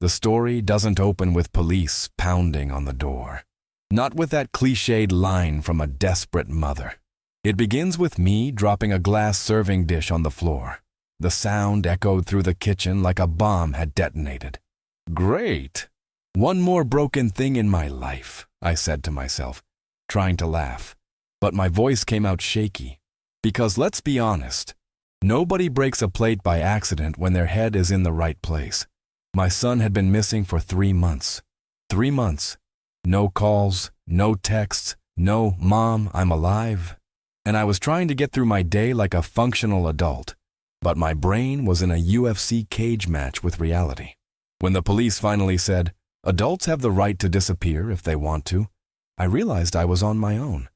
The story doesn't open with police pounding on the door. Not with that cliched line from a desperate mother. It begins with me dropping a glass serving dish on the floor. The sound echoed through the kitchen like a bomb had detonated. Great! One more broken thing in my life, I said to myself, trying to laugh. But my voice came out shaky. Because let's be honest, nobody breaks a plate by accident when their head is in the right place. My son had been missing for 3 months. 3 months. No calls, no texts, no "Mom, I'm alive." And I was trying to get through my day like a functional adult. But my brain was in a UFC cage match with reality. When the police finally said, "Adults have the right to disappear if they want to," I realized I was on my own.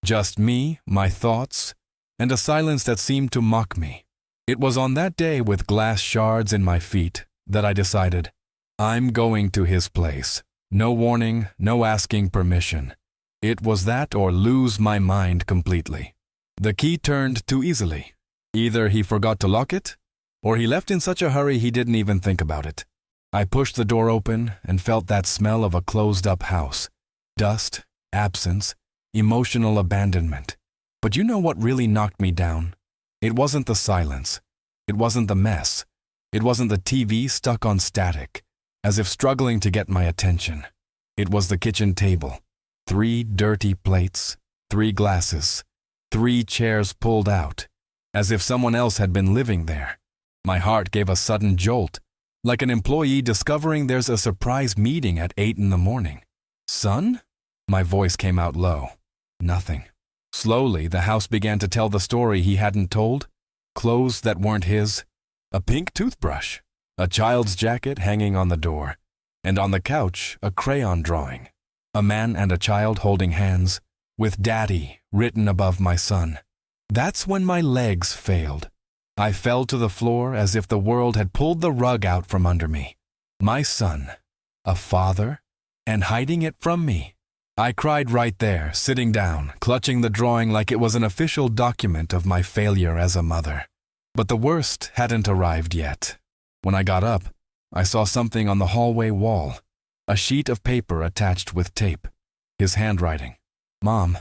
Just me, my thoughts, and a silence that seemed to mock me. It was on that day with glass shards in my feet that I decided, I'm going to his place. No warning, no asking permission. It was that or lose my mind completely. The key turned too easily. Either he forgot to lock it, or he left in such a hurry he didn't even think about it. I pushed the door open and felt that smell of a closed-up house. Dust, absence, emotional abandonment. But you know what really knocked me down? It wasn't the silence. It wasn't the mess. It wasn't the TV stuck on static, as if struggling to get my attention. It was the kitchen table. 3 dirty plates, 3 glasses, 3 chairs pulled out, as if someone else had been living there. My heart gave a sudden jolt, like an employee discovering there's a surprise meeting at 8 in the morning. Son? My voice came out low. Nothing. Slowly, the house began to tell the story he hadn't told. Clothes that weren't his. A pink toothbrush. A child's jacket hanging on the door. And on the couch, a crayon drawing. A man and a child holding hands, with "Daddy" written above my son. That's when my legs failed. I fell to the floor as if the world had pulled the rug out from under me. My son, a father, and hiding it from me. I cried right there, sitting down, clutching the drawing like it was an official document of my failure as a mother. But the worst hadn't arrived yet. When I got up, I saw something on the hallway wall, a sheet of paper attached with tape. His handwriting. Mom,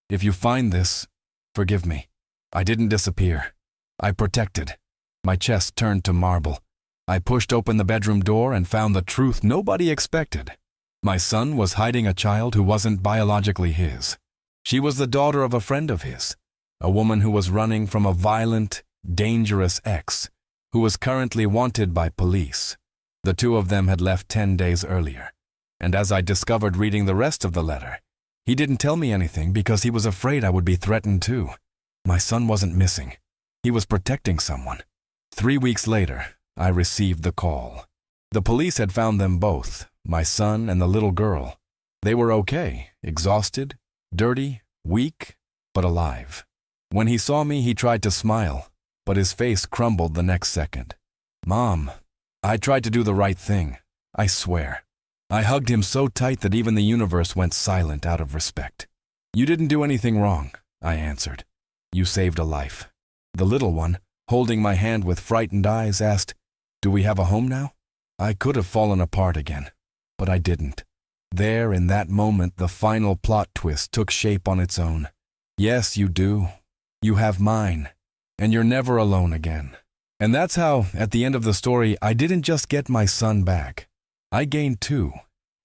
if you find this, forgive me. I didn't disappear. I protected. My chest turned to marble. I pushed open the bedroom door and found the truth nobody expected. My son was hiding a child who wasn't biologically his. She was the daughter of a friend of his, a woman who was running from a violent, dangerous ex, who was currently wanted by police. The 2 of them had left 10 days earlier, and as I discovered reading the rest of the letter, he didn't tell me anything because he was afraid I would be threatened too. My son wasn't missing. He was protecting someone. 3 weeks later, I received the call. The police had found them both, my son and the little girl. They were okay, exhausted, dirty, weak, but alive. When he saw me, he tried to smile, but his face crumbled the next second. Mom, I tried to do the right thing, I swear. I hugged him so tight that even the universe went silent out of respect. You didn't do anything wrong, I answered. You saved a life. The little one, holding my hand with frightened eyes, asked, Do we have a home now? I could have fallen apart again, but I didn't. There, in that moment, the final plot twist took shape on its own. Yes, you do. You have mine, and you're never alone again. And that's how, at the end of the story, I didn't just get my son back. I gained 2.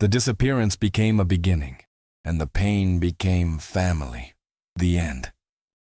The disappearance became a beginning, and the pain became family. The end.